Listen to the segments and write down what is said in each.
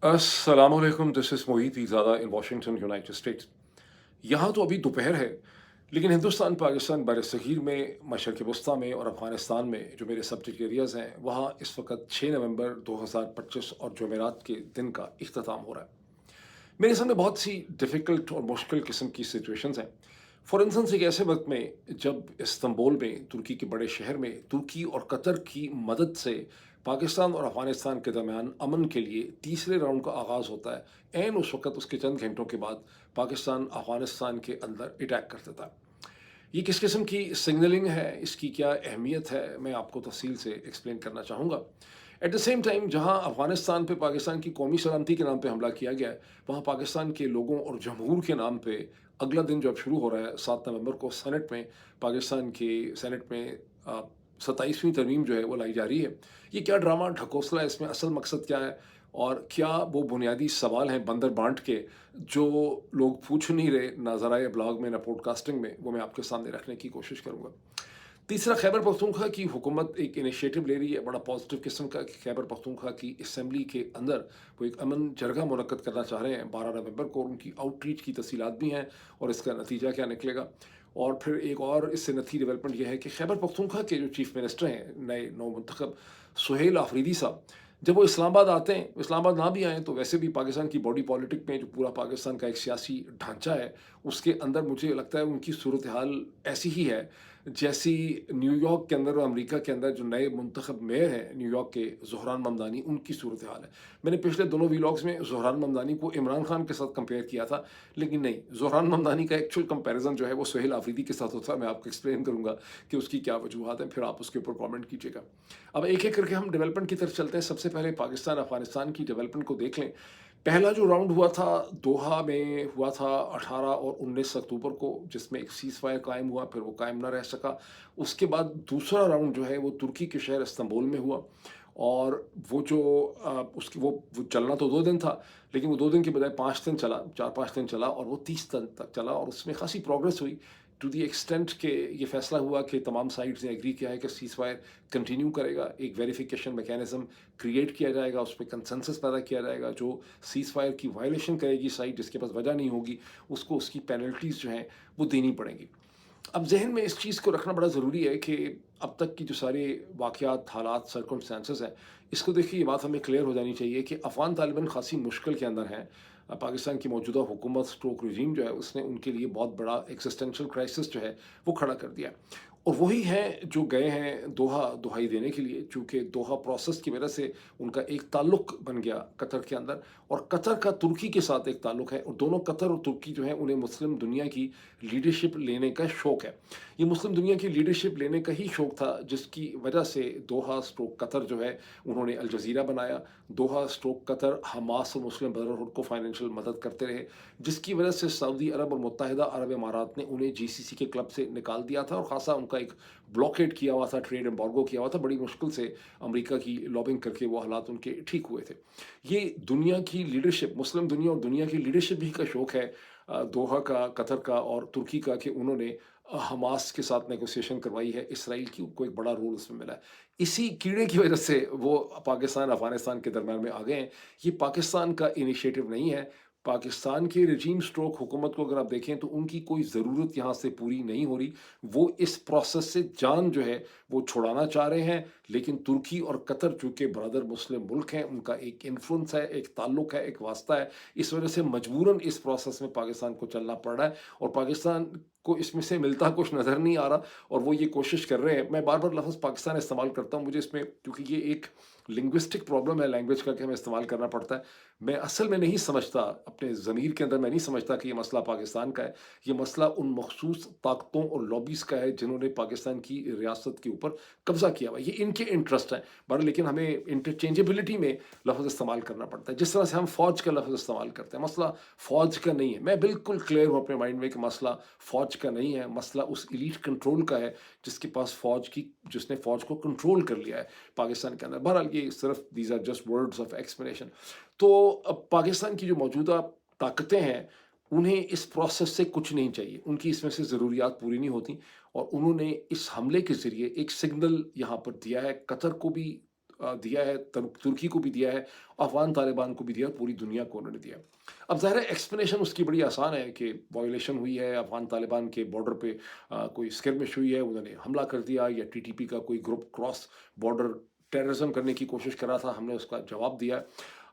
अस्सलाम वालेकुम, this is Mohit ईज़ादा इन वाशिंगटन, यूनाइटेड स्टेट्स। यहाँ तो अभी दोपहर है, लेकिन हिंदुस्तान, पाकिस्तान, बरसग़ीर में, मशरिक़ वस्ता में और अफ़गानिस्तान में जो मेरे सब्जेक्ट एरियाज़ हैं, वहाँ इस वक़्त 6 नवंबर 2025 और जुमेरात के दिन का इख्तिताम हो रहा है। मेरे सामने बहुत सी डिफ़िकल्ट और मुश्किल किस्म की सिचुएशंस हैं। फॉर इंस्टेंस एक ऐसे वक़्त में जब इस्तांबुल में, तुर्की के बड़े शहर में, तुर्की और कतर की मदद से पाकिस्तान और अफ़गानिस्तान के दरमियान अमन के लिए तीसरे राउंड का आगाज़ होता है। ऐन उस वक़्त उसके चंद घंटों के बाद पाकिस्तान अफ़गानिस्तान के अंदर अटैक कर देता है। ये किस किस्म की सिग्नलिंग है, इसकी क्या अहमियत है, मैं आपको तफ़सील से एक्सप्लेन करना चाहूँगा। एट द सेम टाइम जहाँ अफ़गानिस्तान पे पाकिस्तान की कौमी सलामती के नाम पे हमला किया गया है, वहाँ पाकिस्तान के लोगों और जमहूर के नाम पे अगला दिन जब शुरू हो रहा है 7 नवंबर को सेनेट में, पाकिस्तान के सेनेट में 27वीं तरमीम जो है वो लाई जा रही है। ये क्या ड्रामा ढकोसला है, इसमें असल मकसद क्या है? और क्या वो बुनियादी सवाल हैं बंदर बाँट के जो लोग पूछ नहीं रहे, ना ज़राए ब्लॉग में, ना पॉडकास्टिंग में, वो मैं आपके सामने रखने की कोशिश करूँगा। तीसरा, खैबर पख्तूनख्वा की हुकूमत एक इनिशिएटिव ले रही है, बड़ा पॉजिटिव किस्म का, कि खैबर पख्तूनख्वा की असेंबली के अंदर वो एक अमन जरगा मुनक्कद करना चाह रहे हैं 12 नवंबर को, और उनकी आउटरीच की तफ़सीलात भी हैं और इसका नतीजा क्या निकलेगा। और फिर एक और इससे नई डेवलपमेंट ये है कि खैबर पख्तूनख्वा के जो चीफ मिनिस्टर हैं, नए नौमुंतखब सुहेल आफरीदी साहब, जब वो इस्लामाबाद आते हैं, इस्लामाबाद ना भी आएँ तो वैसे भी पाकिस्तान की बॉडी पॉलिटिक में जो पूरा पाकिस्तान का एक सियासी ढांचा है, उसके अंदर मुझे लगता है उनकी सूरत हाल ऐसी ही है जैसी न्यूयॉर्क के अंदर और अमेरिका के अंदर जो नए मुंतखब मेयर हैं न्यूयॉर्क के, ज़ोहरान ममदानी, उनकी सूरत हाल है। मैंने पिछले दोनों व्लॉग्स में ज़ोहरान ममदानी को इमरान खान के साथ कंपेयर किया था, लेकिन नहीं, ज़ोहरान ममदानी का एक्चुअल कंपैरिज़न जो है वो सुहेल आफरीदी के साथ होता है। मैं आपको एक्सप्लेन करूँगा कि उसकी क्या वजूहात हैं, फिर आप उसके ऊपर कमेंट कीजिएगा। अब एक-एक करके हम डेवलपमेंट की तरफ चलते हैं। सबसे पहले पाकिस्तान अफ़गानिस्तान की डेवलपमेंट को देख लें। पहला जो राउंड हुआ था, दोहा में हुआ था 18 और 19 अक्टूबर को, जिसमें एक सीज़फायर कायम हुआ, फिर वो कायम ना रह सका। उसके बाद दूसरा राउंड जो है वो तुर्की के शहर इस्तांबुल में हुआ, और वो जो उसकी वो चलना तो 2 दिन था, लेकिन वो 2 दिन के बजाय 5 दिन चला, 4-5 दिन चला, और वो 30 दिन तक चला, और उसमें खासी प्रोग्रेस हुई टू दी एक्सटेंट के ये फैसला हुआ कि तमाम साइड्स ने एग्री किया है कि सीज़फायर कंटिन्यू करेगा। एक वेरिफिकेशन मैकेनिज़्म क्रिएट किया जाएगा, उस पे कंसेंसस पैदा किया जाएगा। जो सीज़फायर की वायलेशन करेगी साइड, जिसके पास वजह नहीं होगी, उसको उसकी पेनल्टीज़ जो हैं वो देनी पड़ेंगी। अब ज़हन में इस चीज़ को रखना बड़ा ज़रूरी है कि अब तक की जो सारे वाक़यात, हालात, सर्कमस्टेंसेस हैं, इसको देख के ये बात हमें क्लियर हो जानी चाहिए कि अफ़गान तालिबान ख़ासी मुश्किल के अंदर हैं। पाकिस्तान की मौजूदा हुकूमत स्ट्रोक रजीम जो है, उसने उनके लिए बहुत बड़ा एक्जिस्टेंशियल क्राइसिस जो है, वो खड़ा कर दिया है। और वही हैं जो गए हैं दोहा दुहाई देने के लिए, चूँकि दोहा प्रोसेस की वजह से उनका एक ताल्लुक बन गया कतर के अंदर, और कतर का तुर्की के साथ एक ताल्लुक है, और दोनों कतर और तुर्की जो है, उन्हें मुस्लिम दुनिया की लीडरशिप लेने का शौक है। ये मुस्लिम दुनिया की लीडरशिप लेने का ही शौक था, जिसकी वजह से दोहा स्ट्रोक कतर जो है, उन्होंने अल जज़ीरा बनाया। दोहा स्ट्रोक कतर हमास और मुस्लिम ब्रदरहुड को फाइनेंशियल मदद करते रहे, जिसकी वजह से सऊदी अरब और मुत्तहिदा अरब इमारात ने उन्हें जीसीसी के क्लब से निकाल दिया था, और खासा उनका एक ब्लॉकेड किया हुआ था, ट्रेड एम्बार्गो किया हुआ था। बड़ी मुश्किल से अमेरिका की लॉबिंग करके वो हालात उनके ठीक हुए थे। ये दुनिया की लीडरशिप, मुस्लिम दुनिया और दुनिया की लीडरशिप ही का शौक है दोहा का, कतर का और तुर्की का, कि उन्होंने हमास के साथ नेगोशिएशन करवाई है। इसराइल की को एक बड़ा रोल उसमें मिला है। इसी कीड़े की वजह से वो पाकिस्तान अफगानिस्तान के दरमियान में आ गए हैं। ये पाकिस्तान का इनिशिएटिव नहीं है। पाकिस्तान के रजीम स्ट्रोक हुकूमत को अगर आप देखें तो उनकी कोई ज़रूरत यहाँ से पूरी नहीं हो रही। वो इस प्रोसेस से जान जो है वो छुड़ाना चाह रहे हैं, लेकिन तुर्की और कतर चूँकि ब्रदर मुस्लिम मुल्क हैं, उनका एक इन्फ्लुएंस है, एक ताल्लुक है, एक वास्ता है। इस वजह से मजबूरन इस प्रोसेस में पाकिस्तान को चलना पड़ रहा है, और पाकिस्तान को इसमें से मिलता कुछ नज़र नहीं आ रहा, और वो ये कोशिश कर रहे हैं। मैं बार-बार लफ़्ज़ पाकिस्तान इस्तेमाल करता हूँ, मुझे इसमें, क्योंकि ये एक लिंग्विस्टिक प्रॉब्लम है लैंग्वेज का, कि हमें इस्तेमाल करना पड़ता है। मैं असल में नहीं समझता, अपने ज़मीर के अंदर मैं नहीं समझता कि ये मसला पाकिस्तान का है। ये मसला उन मखसूस ताकतों और लॉबीज़ का है जिन्होंने पाकिस्तान की रियासत के ऊपर कब्ज़ा किया हुआ है। ये इनके इंटरेस्ट हैं। बहरहाल, लेकिन हमें इंटरचेंजेबिलिटी में लफ़्ज़ इस्तेमाल करना पड़ता है। जिस तरह से हम फ़ौज का लफ़्ज़ इस्तेमाल करते हैं, मसला फ़ौज का नहीं है। मैं बिल्कुल क्लियर हूँ अपने माइंड में कि मसला फ़ौज का नहीं है, मसला उस एलीट कंट्रोल का है जिसके पास जिसने फ़ौज को कंट्रोल कर लिया है पाकिस्तान के अंदर। बहरहाल, ये सिर्फ़ these are just words of explanation. तो अब पाकिस्तान की जो मौजूदा ताकतें हैं, उन्हें इस प्रोसेस से कुछ नहीं चाहिए। उनकी इसमें से ज़रूरियात पूरी नहीं होती, और उन्होंने इस हमले के ज़रिए एक सिग्नल यहाँ पर दिया है, कतर को भी दिया है, तुर्की को भी दिया है, अफ़गान तालिबान को भी दिया है, पूरी दुनिया को उन्होंने दिया है। अब ज़ाहिर है एक्सप्लेनेशन उसकी बड़ी आसान है कि वायलेशन हुई है अफ़गान तालिबान के बॉर्डर पे, कोई स्किर्मिश हुई है, उन्होंने हमला कर दिया, या टीटीपी का कोई ग्रुप क्रॉस बॉर्डर टेररिज्म करने की कोशिश कर रहा था, हमने उसका जवाब दिया।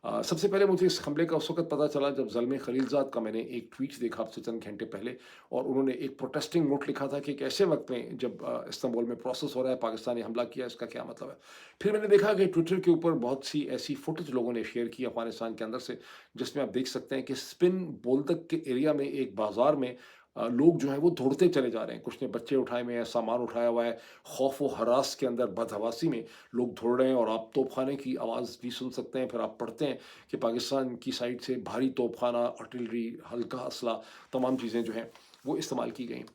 सबसे पहले मुझे इस हमले का उस वक़्त पता चला जब ज़ल्मे खलीलज़ाद का मैंने एक ट्वीट देखा अब से चंद घंटे पहले, और उन्होंने एक प्रोटेस्टिंग नोट लिखा था कि एक ऐसे वक़्त में जब इस्तांबुल में प्रोसेस हो रहा है, पाकिस्तान ने हमला किया, इसका क्या मतलब है? फिर मैंने देखा कि ट्विटर के ऊपर बहुत सी ऐसी फुटेज लोगों ने शेयर की अफ़गानिस्तान के अंदर से, जिसमें आप देख सकते हैं कि स्पिन बोल्दक के एरिया में एक बाज़ार में लोग जो हैं वो दौड़ते चले जा रहे हैं। कुछ ने बच्चे उठाए हुए हैं, सामान उठाया हुआ है, खौफ व हरास के अंदर बदहवासी में लोग दौड़ रहे हैं, और आप तोपखाने की आवाज़ भी सुन सकते हैं। फिर आप पढ़ते हैं कि पाकिस्तान की साइड से भारी तोपखाना, आर्टिलरी, हल्का असला, तमाम चीज़ें जो हैं वो इस्तेमाल की गई।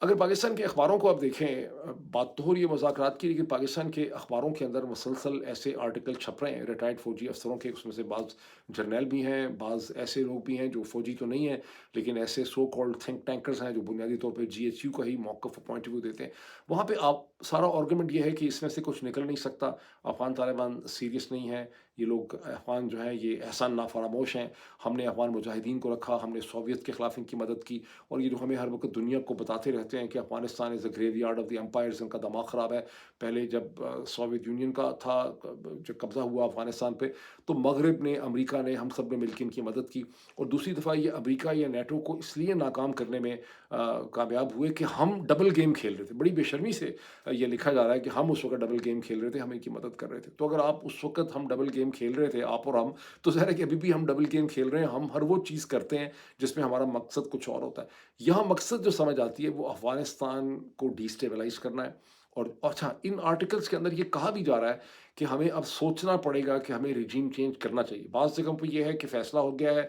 अगर पाकिस्तान के अखबारों को आप देखें, बात तो हो रही है मुज़ाकरात की, लेकिन पाकिस्तान के अखबारों के अंदर मुसलसल ऐसे आर्टिकल छप रहे हैं रिटायर्ड फ़ौजी अफसरों के, उसमें से बाज़ जर्नैल भी हैं, बाज़ ऐसे लोग भी हैं जो फ़ौजी तो नहीं हैं, लेकिन ऐसे सो कॉल्ड थिंक टैंकर्स हैं जो बुनियादी तौर पे जीएचयू का ही मौक़िफ़ पॉइंट ऑफ व्यू देते हैं। वहाँ पे आप सारा आर्गुमेंट ये है कि इसमें से कुछ निकल नहीं सकता, अफ़गान तालिबान सीरियस नहीं है, ये लोग अफ़गान जो हैं ये एहसान नाफरामोश हैं, हमने अफ़गान मुजाहिदीन को रखा, हमने सोवियत के ख़िलाफ़ इनकी मदद की, और ये जो हमें हर वक़्त दुनिया को बताते रहते हैं कि Afghanistan is the graveyard of the empires, इनका दिमाग ख़राब है। पहले जब सोवियत यूनियन का था, जब कब्ज़ा हुआ अफ़गानिस्तान पे, तो मग़रिब ने, अमेरिका ने, हम सब ने मिलके इनकी मदद की, और दूसरी दफ़ा ये अमेरिका या नेटो को इसलिए नाकाम करने में कामयाब हुए कि हम डबल गेम खेल रहे थे। बड़ी बेशर्मी से ये लिखा जा रहा है कि हम उस वक़्त डबल गेम खेल रहे थे, हम इनकी मदद कर रहे थे। तो अगर आप उस वक़्त हम डबल गेम खेल रहे थे, आप और हम, तो ज़ाहिर है कि अभी भी हम डबल गेम खेल रहे हैं। हम हर वो चीज़ करते हैं जिसमें हमारा मकसद कुछ और होता है। यहाँ मकसद जो समझ आती है वो अफ़गानिस्तान को डिस्टेबलाइज़ करना है। और अच्छा, इन आर्टिकल्स के अंदर ये कहा भी जा रहा है कि हमें अब सोचना पड़ेगा कि हमें रिजीम चेंज करना चाहिए। बाज़ जगहों पे ये है कि फ़ैसला हो गया है,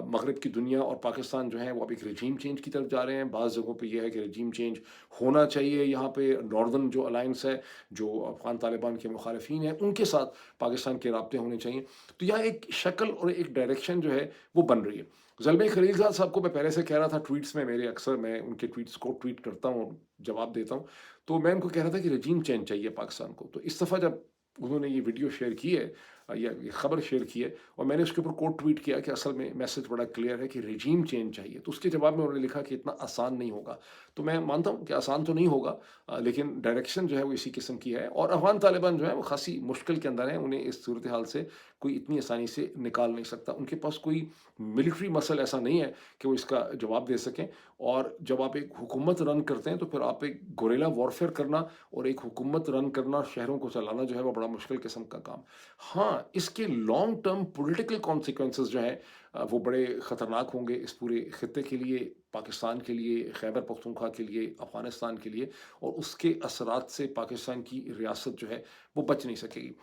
मग़रिब की दुनिया और पाकिस्तान जो है वो अब एक रिजीम चेंज की तरफ जा रहे हैं। बाज़ जगहों पे ये है कि रिजीम चेंज होना चाहिए। यहाँ पे नॉर्दर्न जो अलायंस है, जो अफ़गान तालिबान के मुखालिफिन हैं, उनके साथ पाकिस्तान के राब्ते होने चाहिए। तो यहाँ एक शक्ल और एक डायरेक्शन जो है वो बन रही है। ज़ल्मे खलीलज़ाद साहब को मैं पहले से कह रहा था, ट्वीट्स में मेरे अक्सर मैं उनके ट्वीट्स को ट्वीट करता हूँ और जवाब देता हूँ। तो मैं उनको कह रहा था कि रिजीम चेंज चाहिए पाकिस्तान को। तो इस दफ़ा जब उन्होंने ये वीडियो शेयर की है, या ये खबर शेयर की है, और मैंने उसके ऊपर कोट ट्वीट किया कि असल में मैसेज बड़ा क्लियर है कि रिजीम चेंज चाहिए। तो उसके जवाब में उन्होंने लिखा कि इतना आसान नहीं होगा। तो मैं मानता हूँ कि आसान तो नहीं होगा, लेकिन डायरेक्शन जो है वो इसी किस्म की है, और अफ़गान तालिबान जो है वो ख़ासी मुश्किल के अंदर है। उन्हें इस सूरत हाल से कोई इतनी आसानी से निकाल नहीं सकता। उनके पास कोई मिलिट्री मसल ऐसा नहीं है कि वो इसका जवाब दे सकें। और जब आप एक हुकूमत रन करते हैं तो फिर आप एक गुरिल्ला वॉरफेयर करना और एक हुकूमत रन करना, शहरों को चलाना जो है वो बड़ा मुश्किल किस्म का काम। हाँ, इसके लॉन्ग टर्म पॉलिटिकल कॉन्सिक्वेंसेस जो हैं वो बड़े ख़तरनाक होंगे इस पूरे खित्ते के लिए, पाकिस्तान के लिए, खैबर पख्तूनख्वा के लिए, अफ़गानिस्तान के लिए, और उसके असरात से पाकिस्तान की रियासत जो है वो बच नहीं सकेगी।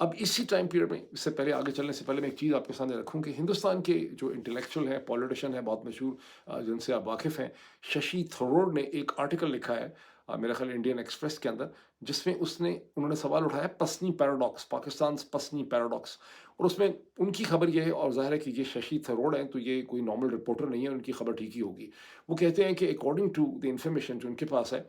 अब इसी टाइम पीरियड में, इससे पहले आगे चलने से पहले मैं एक चीज़ आपके सामने रखूँ कि हिंदुस्तान के जो इंटेलेक्चुअल हैं, पॉलिटिशियन हैं बहुत मशहूर, जिनसे आप वाकिफ़ हैं, शशि थरूर ने एक आर्टिकल लिखा है, मेरा ख़्याल इंडियन एक्सप्रेस के अंदर, जिसमें उन्होंने सवाल उठाया पसनी पैराडॉक्स, पाकिस्तान पसनी पैराडॉक्स। और उसमें उनकी खबर ये है, और ज़ाहिर है कि ये शशि थरूर हैं, तो ये कोई नॉर्मल रिपोर्टर नहीं है, उनकी खबर ठीक ही होगी। वो कहते हैं कि अकॉर्डिंग टू द इन्फॉर्मेशन जो उनके पास है,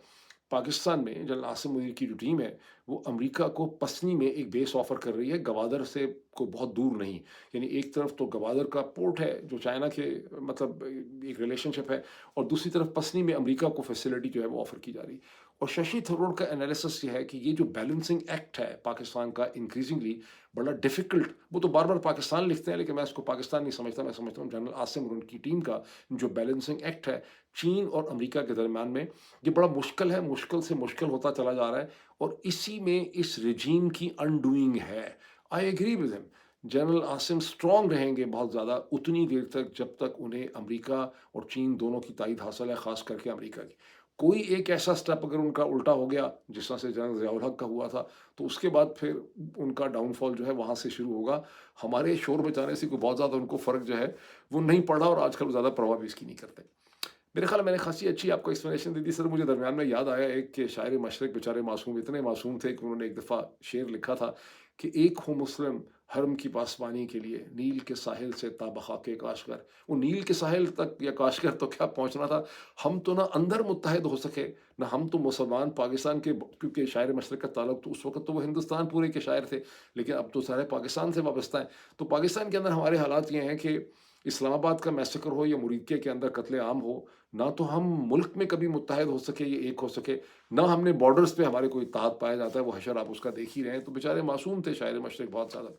पाकिस्तान में जनरल आसिम मुनीर की जो टीम है, वो अमेरिका को पसनी में एक बेस ऑफ़र कर रही है, गवादर से कोई बहुत दूर नहीं। यानी एक तरफ तो गवादर का पोर्ट है, जो चाइना के मतलब एक रिलेशनशिप है, और दूसरी तरफ पसनी में अमेरिका को फैसिलिटी जो है वो ऑफ़र की जा रही है। और शशि थरूर का एनालिसिस ये है कि ये जो बैलेंसिंग एक्ट है पाकिस्तान का, इंक्रीज़िंगली बड़ा डिफ़िकल्ट, वो तो बार-बार पाकिस्तान लिखते हैं, लेकिन मैं इसको पाकिस्तान नहीं समझता, मैं समझता हूँ जनरल आसिम और उनकी टीम का जो बैलेंसिंग एक्ट है, चीन और अमेरिका के दरमियान में, ये बड़ा मुश्किल है, मुश्किल से मुश्किल होता चला जा रहा है, और इसी में इस रेजीम की अनडूइंग है। I agree with him. General Asim strong रहेंगे बहुत ज़्यादा उतनी देर तक जब तक उन्हें अमेरिका और चीन दोनों की ताईद हासिल है, ख़ास करके अमेरिका की। कोई एक ऐसा स्टेप अगर उनका उल्टा हो गया, जिस तरह से जनरल ज़िया उल हक का हुआ था, तो उसके बाद फिर उनका डाउनफॉल जो है वहाँ से शुरू होगा। हमारे शोर मचाने से कोई बहुत ज़्यादा उनको फ़र्क जो है वो नहीं पड़ा, और आजकल वो ज़्यादा परवाह भी इसकी नहीं करते। मेरे ख़्याल में मैंने ख़ासी अच्छी आपको एक्सप्लेनेशन दे दी सर। मुझे दरमियान में याद आया एक कि शायर मशरिक़ बेचारे मासूम, इतने मासूम थे कि उन्होंने एक दफ़ा शेर लिखा था कि एक हो मुस्लिम حرم کی پاسبانی کے لیے نیل کے ساحل سے تا بخاک کاشغر، وہ نیل کے ساحل تک یا کاشغر تو کیا پہنچنا تھا، ہم تو نہ اندر متحد ہو سکے، نہ ہم تو مسلمان پاکستان کے، کیونکہ شاعر مشرق کا تعلق تو اس وقت تو وہ ہندوستان پورے کے شاعر تھے، لیکن اب تو سارے پاکستان سے وابستہ ہیں۔ تو پاکستان کے اندر ہمارے حالات یہ ہیں کہ اسلام آباد کا میسیکر ہو یا مریدکے کے اندر قتل عام ہو، نہ تو ہم ملک میں کبھی متحد ہو سکے یا ایک ہو سکے، نہ ہم نے بارڈرز پہ ہمارے کوئی اتحاد پایا جاتا ہے۔ وہ حشر آپ اس کا دیکھ ہی رہے ہیں، تو بیچارے معصوم تھے شاعر مشرق بہت زیادہ۔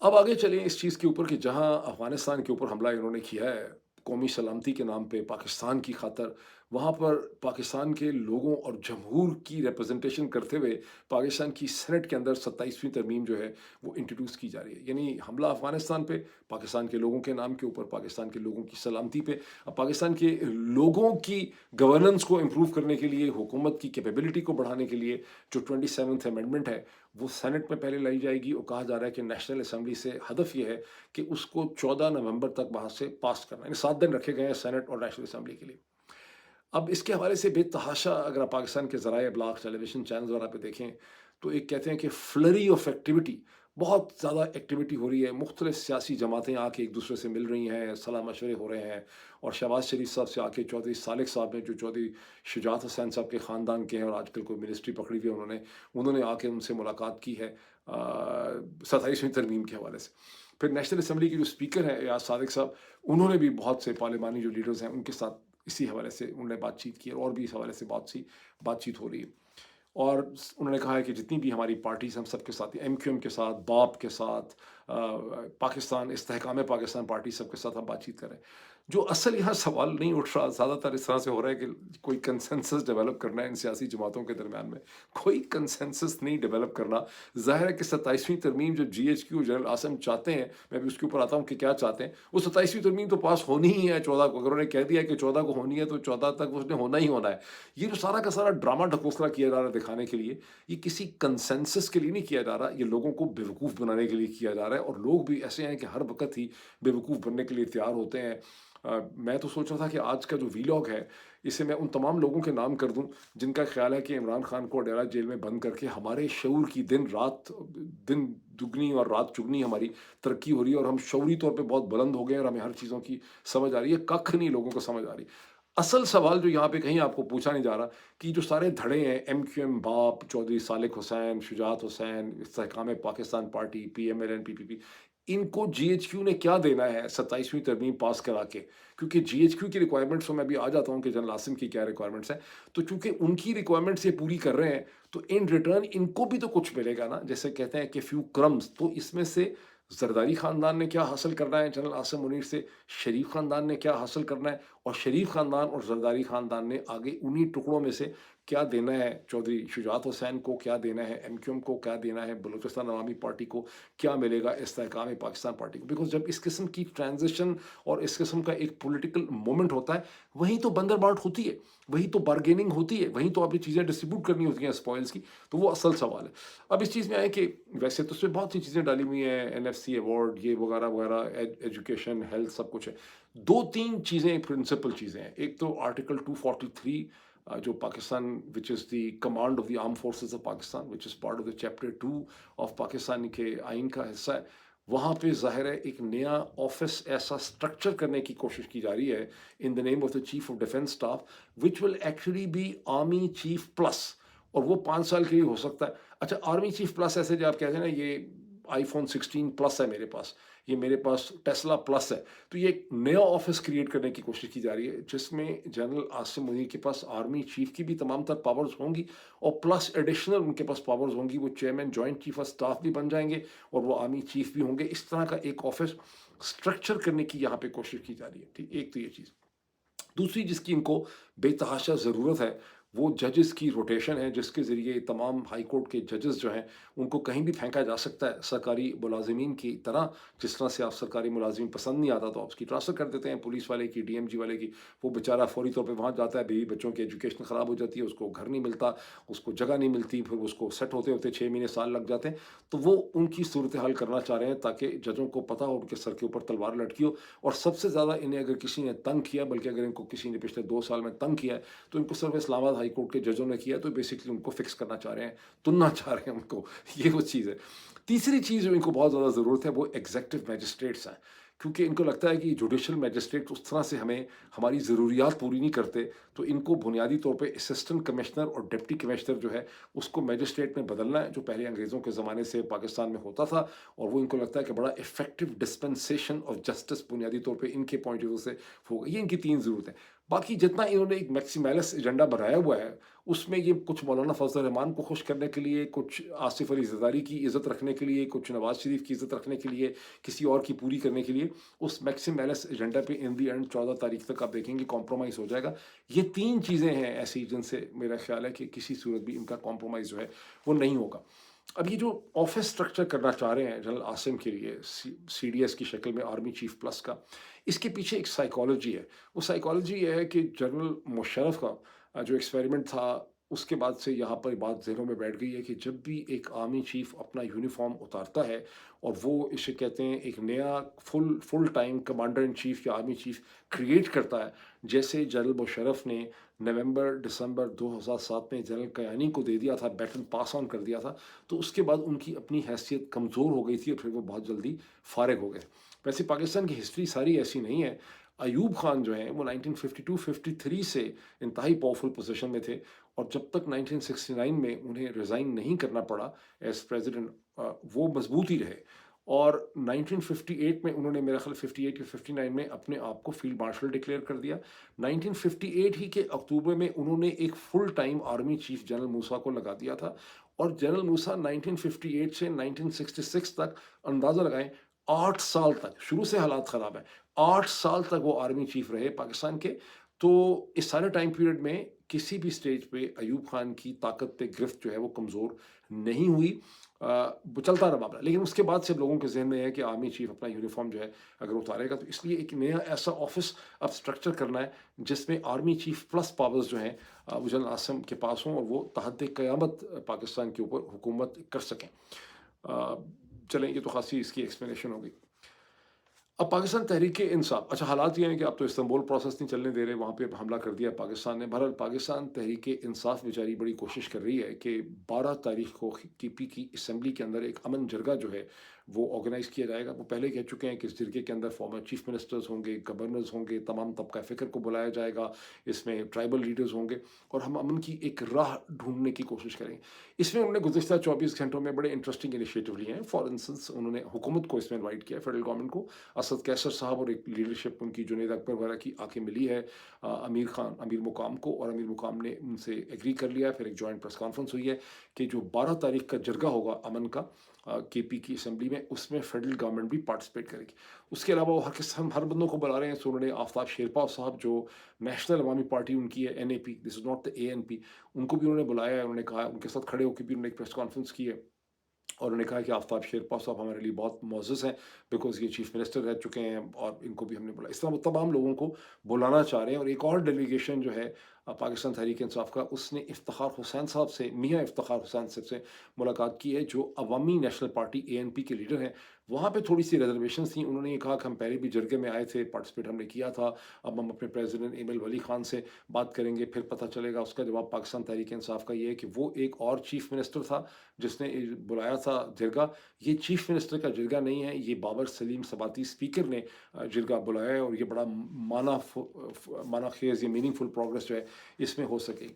اب آگے چلیں اس چیز کے اوپر کہ جہاں افغانستان کے اوپر حملہ انہوں نے کیا ہے قومی سلامتی کے نام پہ پاکستان کی خاطر، وہاں پر پاکستان کے لوگوں اور جمہور کی ریپرزنٹیشن کرتے ہوئے پاکستان کی سینٹ کے اندر 27ویں ترمیم جو ہے وہ انٹروڈیوس کی جا رہی ہے، یعنی حملہ افغانستان پہ پاکستان کے لوگوں کے نام کے اوپر، پاکستان کے لوگوں کی سلامتی پہ، اب پاکستان کے لوگوں کی گورننس کو امپروو کرنے کے لیے، حکومت کی کیپیبلٹی کو بڑھانے کے لیے جو 27th امینڈمنٹ ہے وہ سینٹ میں پہلے لائی جائے گی، اور کہا جا رہا ہے کہ نیشنل اسمبلی سے ہدف یہ ہے کہ اس کو 14 نومبر تک وہاں سے پاس کرنا، یعنی 7 دن رکھے گئے ہیں سینٹ اور نیشنل اسمبلی کے لیے۔ اب اس کے حوالے سے بے تحاشا اگر آپ پاکستان کے ذرائع ابلاغ ٹیلی ویژن چینلز وغیرہ پہ دیکھیں تو ایک کہتے ہیں کہ فلری آف ایکٹیویٹی، بہت زیادہ ایکٹیویٹی ہو رہی ہے، مختلف سیاسی جماعتیں آ کے ایک دوسرے سے مل رہی ہیں، صلاح مشورے ہو رہے ہیں، اور شہباز شریف صاحب سے آ کے چودھری صالح صاحب نے، جو چودھری شجاعت حسین صاحب کے خاندان کے ہیں اور آج کل کوئی منسٹری پکڑی ہوئی ہے، انہوں نے آ کے ان سے ملاقات کی ہے 27ویں ترمیم کے حوالے سے۔ پھر نیشنل اسمبلی کے جو اسپیکر ہیں ایاز صادق صاحب، انہوں نے بھی بہت سے پارلیمانی جو لیڈرز ہیں ان کے ساتھ اسی حوالے سے انہوں نے بات چیت کی، اور بھی اس حوالے سے بات چیت ہو رہی ہے، اور انہوں نے کہا ہے کہ جتنی بھی ہماری پارٹیز، ہم سب کے ساتھ، ایم کیو ایم کے ساتھ، باپ کے ساتھ، پاکستان استحکام پاکستان پارٹی، سب کے ساتھ ہم بات چیت کریں۔ جو اصل یہاں سوال نہیں اٹھ رہا، زیادہ تر اس طرح سے ہو رہا ہے کہ کوئی کنسنسس ڈیولپ کرنا ہے ان سیاسی جماعتوں کے درمیان میں، کوئی کنسنسس نہیں ڈیولپ کرنا۔ ظاہر ہے کہ 27ویں ترمیم جو G H Q general Asim چاہتے ہیں، میں بھی اس کے اوپر آتا ہوں کہ کیا چاہتے ہیں، وہ 27ویں ترمیم تو پاس ہونی ہی ہے 14 کو، اگر انہوں نے کہہ دیا کہ 14 کو ہونی ہے تو 14 تک اس نے ہونا ہی ہونا ہے۔ یہ جو سارا کا سارا ڈرامہ ڈھکوسلا کیا جا رہا ہے دکھانے کے لیے، یہ کسی کنسنسس کے لیے نہیں کیا جا رہا، یہ لوگوں کو بیوقوف بنانے کے لیے کیا جا رہا ہے، اور لوگ بھی ایسے ہیں کہ ہر وقت ہی بیوقوف بننے کے لیے تیار ہوتے ہیں۔ میں تو سوچ رہا تھا کہ آج کا جو ویلاگ ہے اسے میں ان تمام لوگوں کے نام کر دوں جن کا خیال ہے کہ عمران خان کو ڈیرہ جیل میں بند کر کے ہمارے شعور کی دن دگنی اور رات چگنی ہماری ترقی ہو رہی ہے، اور ہم شعوری طور پہ بہت بلند ہو گئے ہیں، اور ہمیں ہر چیزوں کی سمجھ آ رہی ہے، ککھ نہیں لوگوں کو سمجھ آ رہی۔ اصل سوال جو یہاں پہ کہیں آپ کو پوچھا نہیں جا رہا کہ جو سارے دھڑے ہیں، ایم کیو ایم باپ، چودھری صالح حسین، Shujaat Hussain, Istehkam Pakistan party, P M L N, P P P, ان کو جی ایچ کیو نے کیا دینا ہے 27ویں ترمیم پاس کرا کے؟ کیونکہ جی ایچ کیو کی ریکوائرمنٹس میں بھی آ جاتا ہوں کہ جنرل عاصم کی کیا ریکوائرمنٹس ہیں، تو چونکہ ان کی ریکوائرمنٹس یہ پوری کر رہے ہیں تو ان ریٹرن ان کو بھی تو کچھ ملے گا نا، جیسے کہتے ہیں کہ فیو کرمز، تو اس میں سے زرداری خاندان نے کیا حاصل کرنا ہے جنرل عاصم منیر سے، شریف خاندان نے کیا حاصل کرنا ہے، اور شریف خاندان اور زرداری خاندان نے آگے انہی ٹکڑوں میں سے کیا دینا ہے، چودھری شجاعت حسین کو کیا دینا ہے، ایم کیو ایم کو کیا دینا ہے، بلوچستان عوامی پارٹی کو کیا ملے گا، استحکام پاکستان پارٹی کو۔ بیکاز جب اس قسم کی ٹرانزیشن اور اس قسم کا ایک پولیٹیکل مومنٹ ہوتا ہے، وہیں تو بندر بانٹ ہوتی ہے، وہیں تو بارگیننگ ہوتی ہے، وہیں تو آپ یہ چیزیں ڈسٹریبیوٹ کرنی ہوتی ہیں اسپوائلز کی، تو وہ اصل سوال ہے۔ اب اس چیز میں آئے کہ ویسے تو اس میں بہت سی چیزیں ڈالی ہوئی ہیں، این ایف سی ایوارڈ، یہ وغیرہ وغیرہ، ایجوکیشن، ہیلتھ، سب کچھ ہے۔ دو تین چیزیں پرنسپل چیزیں ہیں، ایک تو آرٹیکل 243 جو Pakistan which is the command of the arm forces of Pakistan which is part of the chapter 2 of Pakistan کے آئین کا حصہ ہے، وہاں پہ ظاہر ہے ایک نیا آفس ایسا اسٹرکچر کرنے کی کوشش کی جا رہی ہے in the name of the chief of defence staff, which will actually be army chief plus, اور وہ 5 سال کے لیے ہو سکتا ہے۔ اچھا، آرمی چیف پلس ایسے جو آپ کہتے ہیں نا، یہ آئی فون 16 پلس ہے میرے پاس، یہ میرے پاس ٹیسلا پلس ہے، تو یہ ایک نیا آفس کریٹ کرنے کی کوشش کی جا رہی ہے جس میں جنرل عاصم منیر کے پاس آرمی چیف کی بھی تمام تر پاورز ہوں گی، اور پلس ایڈیشنل ان کے پاس پاورز ہوں گی، وہ chairman joint chief of staff بھی بن جائیں گے اور وہ آرمی چیف بھی ہوں گے۔ اس طرح کا ایک آفس اسٹرکچر کرنے کی یہاں پہ کوشش کی جا رہی ہے، ٹھیک، ایک تو یہ چیز۔ دوسری جس کی ان کو بے تحاشا ضرورت ہے وہ ججز کی روٹیشن ہے، جس کے ذریعے تمام ہائی کورٹ کے ججز جو ہیں ان کو کہیں بھی پھینکا جا سکتا ہے، سرکاری ملازمین کی طرح، جس طرح سے آپ سرکاری ملازمین پسند نہیں آتا تو آپ اس کی ٹرانسفر کر دیتے ہیں، پولیس والے کی، ڈی ایم جی والے کی، وہ بیچارہ فوری طور پہ وہاں جاتا ہے، بیوی بچوں کی ایجوکیشن خراب ہو جاتی ہے، اس کو گھر نہیں ملتا، اس کو جگہ نہیں ملتی، پھر اس کو سیٹ ہوتے ہوتے 6 مہینے سال لگ جاتے ہیں، تو وہ ان کی صورتحال کرنا چاہ رہے ہیں تاکہ ججوں کو پتہ ہو ان کے سر کے اوپر تلوار لٹکی ہو، اور سب سے زیادہ انہیں اگر کسی نے تنگ کیا، بلکہ اگر ان کو کسی نے پچھلے 2 سال میں تنگ کیا ہے، تو ان کو صرف اسلام آباد ہائی ہائی کورٹ کے ججوں نے کیا تو بیسکلی ان کو فکس کرنا چاہ رہے ہیں، تننا چاہ رہے ہیں ان کو، یہ وہ چیز ہے۔ تیسری چیز جو ان کو بہت زیادہ ضرورت ہے وہ ایگزیکٹو میجسٹریٹس ہیں، کیونکہ ان کو لگتا ہے کہ جوڈیشل میجسٹریٹ اس طرح سے ہمیں ہماری ضروریات پوری نہیں کرتے، تو ان کو بنیادی طور پہ اسسٹنٹ کمشنر اور ڈپٹی کمشنر جو ہے اس کو میجسٹریٹ میں بدلنا ہے، جو پہلے انگریزوں کے زمانے سے پاکستان میں ہوتا تھا، اور وہ ان کو لگتا ہے کہ بڑا افیکٹو ڈسپنسیشن آف جسٹس بنیادی طور پہ ان کے پوائنٹ آف ویو سے ہوگا۔ یہ ان کی تین ضرورتیں۔ باقی جتنا انہوں نے ایک میکسیمیلس ایجنڈا بنایا ہوا ہے اس میں یہ کچھ مولانا فضل الرحمان کو خوش کرنے کے لیے، کچھ آصف علی زرداری کی عزت رکھنے کے لیے، کچھ نواز شریف کی عزت رکھنے کے لیے، کسی اور کی پوری کرنے کے لیے، اس میکسیمیلس ایجنڈا پہ ان دی اینڈ 14 تاریخ تک آپ دیکھیں گے کمپرومائز ہو جائے گا۔ یہ تین چیزیں ہیں ایسی جن سے میرا خیال ہے کہ کسی صورت بھی ان کا کمپرومائز جو ہے وہ نہیں ہوگا۔ اب یہ جو آفس اسٹرکچر کرنا چاہ رہے ہیں جنرل عاصم کے لیے سی ڈی ایس کی شکل میں آرمی چیف پلس کا، اس کے پیچھے ایک سائیکالوجی ہے۔ وہ سائیکالوجی یہ ہے کہ جنرل مشرف کا جو ایکسپیریمنٹ تھا اس کے بعد سے یہاں پر بات ذہنوں میں بیٹھ گئی ہے کہ جب بھی ایک آرمی چیف اپنا یونیفارم اتارتا ہے اور وہ اسے کہتے ہیں ایک نیا full time commander in chief یا آرمی چیف کریٹ کرتا ہے، جیسے جنرل مشرف نے نومبر دسمبر 2007 میں جنرل کیانی کو دے دیا تھا، بیٹن پاس آن کر دیا تھا، تو اس کے بعد ان کی اپنی حیثیت کمزور ہو گئی تھی اور پھر وہ بہت جلدی فارغ ہو گئے۔ ویسے پاکستان کی ہسٹری ساری ایسی نہیں ہے۔ ایوب خان جو ہیں وہ 1952-53 سے انتہائی پاورفل پوزیشن میں تھے، اور جب تک 1969 میں انہیں ریزائن نہیں کرنا پڑا ایز پریزیڈنٹ، وہ مضبوط ہی رہے، اور 1958 میں انہوں نے میرا خیال 58 یا 59 میں اپنے آپ کو فیلڈ مارشل ڈکلیئر کر دیا۔ 1958 ہی کے اکتوبر میں انہوں نے ایک full time army chief general Musa کو لگا دیا تھا، اور جنرل موسیٰ 1958 سے 1966 تک اندازہ لگائیں 8 سال تک، شروع سے حالات خراب ہیں، 8 سال تک وہ آرمی چیف رہے پاکستان کے۔ تو اس سارے ٹائم پیریڈ میں کسی بھی سٹیج پہ ایوب خان کی طاقت پہ گرفت جو ہے وہ کمزور نہیں ہوئی، چلتا رہا معاملہ۔ لیکن اس کے بعد سے لوگوں کے ذہن میں ہے کہ آرمی چیف اپنا یونیفارم جو ہے اگر اتارے گا تو اس لیے ایک نیا ایسا آفس اب اسٹرکچر کرنا ہے جس میں آرمی چیف پلس پاورز جو ہیں وہ جنرل عاصم کے پاس ہوں، اور وہ تحت قیامت پاکستان کے اوپر حکومت کر سکیں۔ چلیں، یہ تو خاصی اس کی ایکسپلینیشن ہوگی۔ اب پاکستان تحریک انصاف، اچھا حالات یہ ہیں کہ اب تو استنبول پروسیس نہیں چلنے دے رہے، وہاں پہ حملہ کر دیا پاکستان نے۔ بہرحال پاکستان تحریک انصاف بیچاری بڑی کوشش کر رہی ہے کہ 12 تاریخ کو کی پی کی اسمبلی کے اندر ایک امن جرگہ جو ہے وہ آرگنائز کیا جائے گا۔ وہ پہلے کہہ چکے ہیں کہ اس جرگے کے اندر فارمر چیف منسٹرز ہوں گے، گورنرز ہوں گے، تمام طبقہ فکر کو بلایا جائے گا، اس میں ٹرائبل لیڈرز ہوں گے، اور ہم امن کی ایک راہ ڈھونڈنے کی کوشش کریں گے۔ اس میں انہوں نے گزشتہ 24 گھنٹوں میں بڑے انٹرسٹنگ انیشیٹو لیے ہیں۔ فار انسٹنس انہوں نے حکومت کو اس میں انوائٹ کیا، فیڈرل گورنمنٹ کو، اسد کیسر صاحب اور ایک لیڈرشپ ان کی جنید اکبر وغیرہ کی آ کے ملی ہے امیر خان، امیر مقام کو، اور امیر مقام نے ان سے ایگری کر لیا ہے۔ پھر ایک جوائنٹ پریس کانفرنس ہوئی ہے کہ جو 12 تاریخ کا جرگہ ہوگا امن کا کے پی کی اسمبلی میں، اس میں فیڈرل گورنمنٹ بھی پارٹیسپیٹ کرے گی۔ اس کے علاوہ وہ ہر بندوں کو بلا رہے ہیں۔ سو انہوں نے آفتاب شیرپا صاحب جو نیشنل عوامی پارٹی ان کی ہے NAP، this is not the ANP، ان کو بھی انہوں نے بلایا ہے۔ انہوں نے کہا، ان کے ساتھ کھڑے ہو کے بھی انہوں نے ایک پریس کانفرنس کی ہے، اور انہوں نے کہا کہ آفتاب شیرپا صاحب ہمارے لیے بہت معزز ہیں بیکاز یہ چیف منسٹر رہ چکے ہیں، اور ان کو بھی ہم نے بلایا۔ اس طرح وہ تمام لوگوں کو بلانا چاہ رہے ہیں۔ اور ایک اور ڈیلیگیشن جو ہے پاکستان تحریک انصاف کا، اس نے افتخار حسین صاحب سے، میاں افتخار حسین صاحب سے ملاقات کی ہے، جو عوامی نیشنل پارٹی ANP کے لیڈر ہیں۔ وہاں پہ تھوڑی سی ریزرویشنز تھیں۔ انہوں نے یہ کہا کہ ہم پہلے بھی جرگے میں آئے تھے، پارٹیسپیٹ ہم نے کیا تھا، اب ہم اپنے پریزیڈنٹ ایمیل ولی خان سے بات کریں گے، پھر پتہ چلے گا۔ اس کا جواب پاکستان تحریک انصاف کا یہ ہے کہ وہ ایک اور چیف منسٹر تھا جس نے بلایا تھا جرگہ، یہ چیف منسٹر کا جرگہ نہیں ہے، یہ بابر سلیم سباتی اسپیکر نے جرگہ بلایا ہے، اور یہ بڑا معنی خیز، یہ میننگ فل پروگرس جو ہے اس میں ہو سکے۔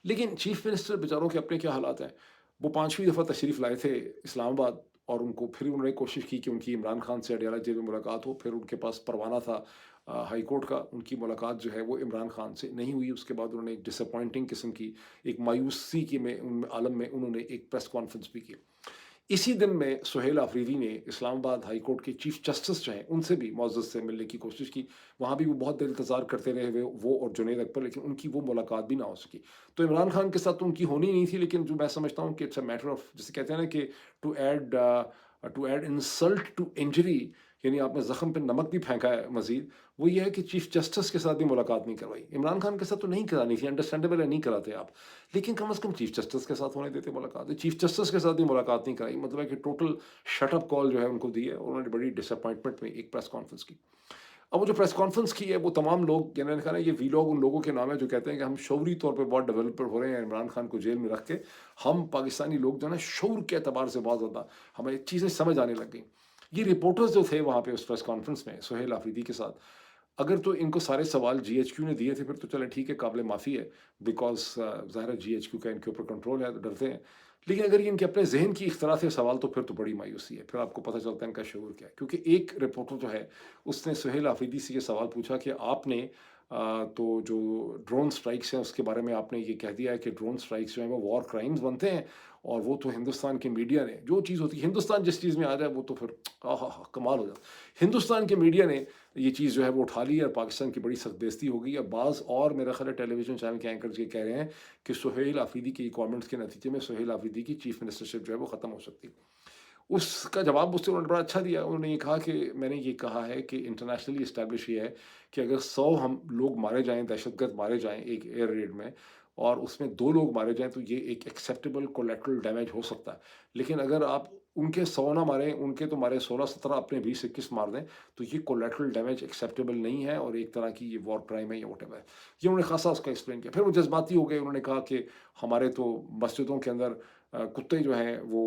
لیکن چیف منسٹر بیچاروں کے اپنے کیا حالات ہیں۔ وہ 5ویں دفعہ تشریف لائے تھے اسلام آباد، اور ان کو پھر انہوں نے کوشش کی کہ ان کی عمران خان سے اڈیالہ جیل میں ملاقات ہو۔ پھر ان کے پاس پروانہ تھا ہائی کورٹ کا، ان کی ملاقات جو ہے وہ عمران خان سے نہیں ہوئی۔ اس کے بعد انہوں نے ایک ڈس اپوائنٹنگ قسم کی، ایک مایوسی کے عالم میں انہوں نے ایک پریس کانفرنس بھی کی۔ اسی دن میں سہیل آفریدی نے اسلام آباد ہائی کورٹ کے چیف جسٹس جو ہیں ان سے بھی معزز سے ملنے کی کوشش کی۔ وہاں بھی وہ بہت دیر انتظار کرتے رہے وہ اور جنید اکبر، لیکن ان کی وہ ملاقات بھی نہ ہو سکی۔ تو عمران خان کے ساتھ تو ان کی ہونی نہیں تھی، لیکن جو میں سمجھتا ہوں کہ اٹس اے میٹر آف، جسے کہتے ہیں نا کہ to add insult to injury, یعنی آپ نے زخم پہ نمک بھی پھینکا ہے مزید، وہ یہ ہے کہ چیف جسٹس کے ساتھ بھی ملاقات نہیں کروائی۔ عمران خان کے ساتھ تو نہیں کرانی تھی، انڈرسٹینڈیبل ہے، نہیں کراتے آپ، لیکن کم از کم چیف جسٹس کے ساتھ ہونے دیتے ملاقات۔ چیف جسٹس کے ساتھ بھی ملاقات نہیں کرائی، مطلب ہے کہ ٹوٹل شٹ اپ کال جو ہے ان کو دی ہے۔ انہوں نے بڑی ڈس اپوائنٹمنٹ میں ایک پریس کانفرنس کی۔ अब वो जो प्रेस कॉन्फ्रेंस की है वो तमाम लोग, इन्होंने कहा ना ये वीलॉग उन लोगों के नाम है जो कहते हैं कि हम शौरी तौर पे बहुत डेवलपर हो रहे हैं इमरान खान को जेल में रख के। हम पाकिस्तानी लोग जो है ना शौर के एतबार से बहुत ज़्यादा हमें चीज़ें समझ आने लग गई। ये रिपोर्टर्स जो थे वहाँ पे उस प्रेस कॉन्फ्रेंस में सुहेल आफरीदी के साथ, अगर तो इनको सारे सवाल जीएचक्यू ने दिए थे फिर तो चलें ठीक है, काबिल माफ़ी है, बिकॉज़ ज़ाहिर है जीएचक्यू का इनके ऊपर कंट्रोल है तो डरते हैं। लेकिन अगर ये इनके अपने ज़हन की इख्तिलाफ से सवाल तो फिर तो बड़ी मायूसी है, फिर आपको पता चलता है इनका शऊर क्या है। क्योंकि एक रिपोर्टर जो है उसने सुहेल आफरीदी से ये सवाल पूछा कि आपने तो जो ड्रोन स्ट्राइक्स हैं उसके बारे में आपने ये कह दिया है कि ड्रोन स्ट्राइक्स जो हैं वो वॉर क्राइम्स बनते हैं, और वो तो हिंदुस्तान के मीडिया ने जो चीज़ होती है, हिंदुस्तान जिस चीज़ में आ जाए वो तो फिर कमाल हो जाता है। हिंदुस्तान के मीडिया ने ये चीज़ जो है वो उठा ली और पाकिस्तान की बड़ी सख्त बेइज्जती हो गई। अब बाज़ और मेरा ख़्याल है टेलीविज़न चैनल के एंकर्स ये कह रहे हैं कि सुहेल आफरीदी के कमेंट्स के नतीजे में सुहेल आफरीदी की चीफ मिनिस्टरशिप जो है वो ख़त्म हो सकती है। उसका जवाब उससे उन्होंने बड़ा अच्छा दिया। उन्होंने ये कहा कि मैंने ये कहा है कि इंटरनेशनली एस्टैब्लिश ये है कि अगर 100 हम लोग मारे जाएँ, दहशतगर्द मारे जाएँ एक एयर रेड में, और उसमें 2 लोग मारे जाएँ तो ये एक एक्सेप्टेबल कोलैटरल डैमेज हो सकता है। लेकिन अगर आप उनके 100 ना मारें, उनके तो मारे 16-17, अपने 20-21 मार दें, तो ये कोलैटरल डैमेज एक्सेप्टेबल नहीं है और एक तरह की ये वॉर क्राइम है या व्हाटएवर है। ये उन्होंने ख़ासा उसका एक्सप्लेन किया। फिर वो जज़्बाती हो गए, उन्होंने कहा कि हमारे तो मस्जिदों के अंदर कुत्ते जो हैं वो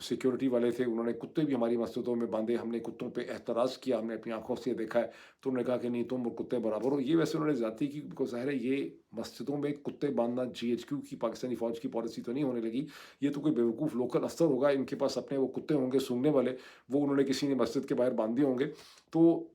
सिक्योरिटी वाले थे, उन्होंने कुत्ते भी हमारी मस्जिदों में बांधे, हमने कुत्तों पे एतराज़ किया, हमने अपनी आँखों से ये देखा है। तो उन्होंने कहा कि नहीं तुम और कुत्ते बराबर हो। ये वैसे उन्होंने ज़्यादती की, बिकॉज़ ज़ाहिर है ये मस्जिदों में कुत्ते बांधना जीएचक्यू की पाकिस्तानी फ़ौज की पॉलिसी तो नहीं होने लगी। ये तो कोई बेवकूफ़ लोकल अफ़सर होगा, इनके पास अपने वो कुत्ते होंगे सूंघने वाले, वो उन्होंने किसी ने मस्जिद के बाहर बांध दिए होंगे। तो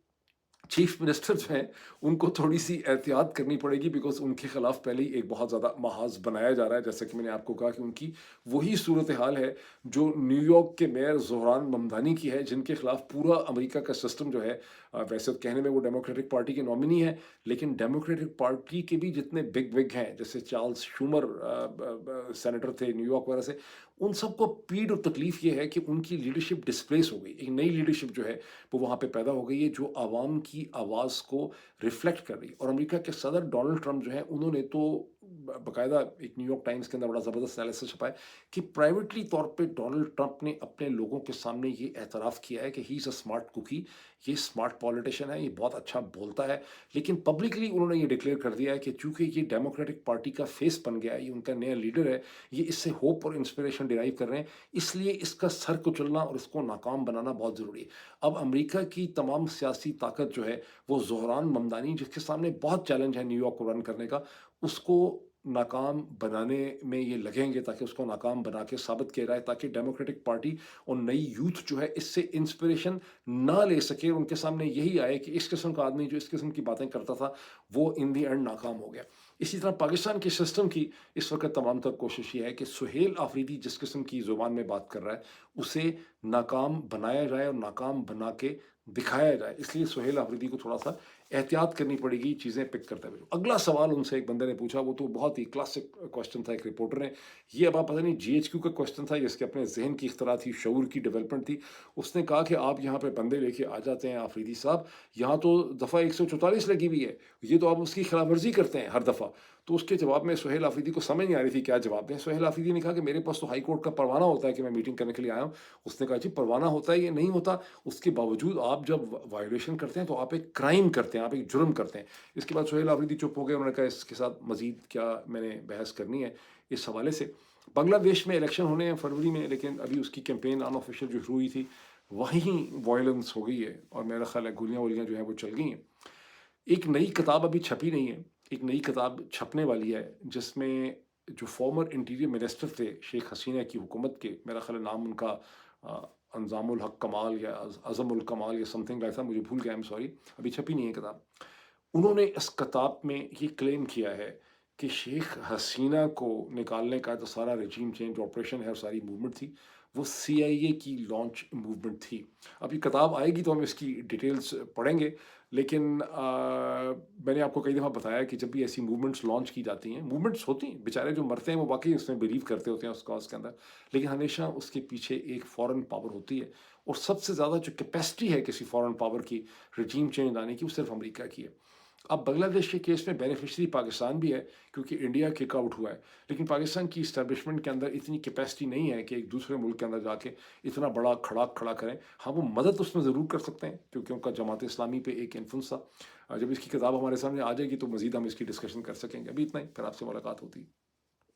चीफ मिनिस्टर जो हैं, उनको थोड़ी-सी एहतियात करनी पड़ेगी, बिकॉज़ उनके खिलाफ पहले ही एक बहुत ज़्यादा महाज़ बनाया जा रहा है। जैसा कि मैंने आपको कहा कि उनकी वही सूरत-ए-हाल है जो न्यूयॉर्क के मेयर ज़ोहरान ममदानी की है, जिनके खिलाफ पूरा अमेरिका का सिस्टम जो है, वैसे तो कहने में वो डेमोक्रेटिक पार्टी के नॉमिनी हैं, लेकिन डेमोक्रेटिक पार्टी के भी जितने बिग विग हैं, जैसे चार्ल्स शूमर सेनेटर थे न्यूयॉर्क वगैरह से, उन सबको पीड़ और तकलीफ़ ये है कि उनकी लीडरशिप डिस्प्लेस हो गई। एक नई लीडरशिप जो है वो वहाँ पे पैदा हो गई है, जो आवाम की आवाज़ को रिफ्लेक्ट कर रही है। और अमेरिका के सदर डोनाल्ड ट्रंप जो है, उन्होंने तो बाकायदा एक न्यूयॉर्क टाइम्स के अंदर बड़ा ज़बरदस्त एनालिसिस छपा है कि प्राइवेटली तौर पे डोनाल्ड ट्रंप ने अपने लोगों के सामने ये एतराफ़ किया है कि he is a smart cookie, ये स्मार्ट पॉलिटिशियन है, ये बहुत अच्छा बोलता है। लेकिन पब्लिकली उन्होंने ये डिक्लेयर कर दिया है कि चूंकि ये डेमोक्रेटिक पार्टी का फेस बन गया है, ये उनका नया लीडर है, ये इससे होप और इंस्पिरेशन डिराइव कर रहे हैं, इसलिए इसका सर कुचलना और इसको नाकाम बनाना बहुत ज़रूरी है। अब अमेरिका की तमाम सियासी ताकत जो है, वो ज़ोहरान ममदानी, जिसके सामने बहुत चैलेंज है न्यूयॉर्क को रन करने का, उसको नाकाम बनाने में ये लगेंगे, ताकि उसको नाकाम बना के साबित किया जाए, ताकि डेमोक्रेटिक पार्टी और नई यूथ जो है इससे इंस्पिरेशन ना ले सके। उनके सामने यही आए कि इस किस्म का आदमी जो इस किस्म की बातें करता था, वो इन दी एंड नाकाम हो गया। इसी तरह पाकिस्तान के सिस्टम की इस वक्त तमाम तर कोशिश ये है कि सुहेल आफरीदी जिस किस्म की ज़ुबान में बात कर रहा है, उसे नाकाम बनाया जाए और नाकाम बना के दिखाया जाए। इसलिए सुहेल आफरीदी को थोड़ा-सा एहतियात करनी पड़ेगी चीज़ें पिक करते हुए। अगला सवाल उनसे एक बंदे ने पूछा, वो तो बहुत ही क्लासिक क्वेश्चन था एक रिपोर्टर ने। ये अब आप पता नहीं जीएचक्यू का क्वेश्चन था, जिसके अपने ज़हन की इख्तिरा थी, शऊर की डेवलपमेंट थी। उसने कहा कि आप यहाँ पे बंदे लेके आ जाते हैं आफरीदी साहब, यहाँ तो दफ़ा 144 लगी हुई है, ये तो आप उसकी खिलाफ वर्जी करते हैं हर दफ़ा। तो उसके जवाब में सुहेल आफरीदी को समझ नहीं आ रही थी क्या जवाब दें। सुहेल आफरीदी ने कहा कि मेरे पास तो हाई कोर्ट का परवाना होता है कि मैं मीटिंग करने के लिए आया हूँ। उसने कहा जी परवाना होता है, ये नहीं होता, उसके बावजूद आप जब वायोलेशन करते हैं तो आप एक क्राइम करते हैं, आप एक जुर्म करते हैं। इसके बाद सुहेल आफरीदी चुप हो गए, उन्होंने कहा इसके साथ मज़ीद क्या मैंने बहस करनी है इस हवाले से। बांग्लादेश में इलेक्शन होने हैं फरवरी में, लेकिन अभी उसकी कैंपेन अनऑफिशियल जो शुरू हुई थी, वहीं वायलेंस हो गई है और मेरा ख़्याल है गोलियाँ-वोलियाँ जो हैं वो चल गई हैं। एक नई किताब अभी छपी नहीं है, एक नई किताब छपने वाली है, जिसमें जो फॉर्मर इंटीरियर मिनिस्टर थे शेख हसीना की हुकूमत के, मेरा ख़्याल है नाम उनका अंजामुल हक कमाल या अज़मुल कमाल या समथिंग लाइक दैट, मुझे भूल गया, आई एम सॉरी, अभी छपी नहीं है किताब। उन्होंने इस किताब में ये क्लेम किया है कि शेख हसीना को निकालने का जो सारा रेजीम चेंज ऑपरेशन है और सारी मूवमेंट थी, वो सीआईए की लॉन्च मूवमेंट थी। अब ये किताब आएगी तो हम इसकी डिटेल्स पढ़ेंगे, लेकिन मैंने आपको कई दफ़ा बताया कि जब भी ऐसी मूवमेंट्स लॉन्च की जाती हैं, मूवमेंट्स होती हैं, बेचारे जो मरते हैं वो वाक़ई उसमें बिलीव करते होते हैं उस कॉज़ के अंदर, लेकिन हमेशा उसके पीछे एक फ़ॉरेन पावर होती है, और सबसे ज़्यादा जो कैपेसिटी है किसी फ़ॉरेन पावर की रेजीम चेंज लाने की, वो सिर्फ़ अमेरिका की है। اب بنگلہ دیش کے کیس میں بینیفیشری پاکستان بھی ہے کیونکہ انڈیا کک آؤٹ ہوا ہے، لیکن پاکستان کی اسٹیبلشمنٹ کے اندر اتنی کیپیسٹی نہیں ہے کہ ایک دوسرے ملک کے اندر جا کے اتنا بڑا کھڑا کھڑا کریں۔ ہاں وہ مدد اس میں ضرور کر سکتے ہیں کیونکہ ان کا جماعت اسلامی پہ ایک انفلوئنس تھا۔ جب اس کی کتاب ہمارے سامنے آ جائے گی تو مزید ہم اس کی ڈسکشن کر سکیں گے، ابھی اتنا ہی، پھر آپ سے ملاقات ہوتی ہے۔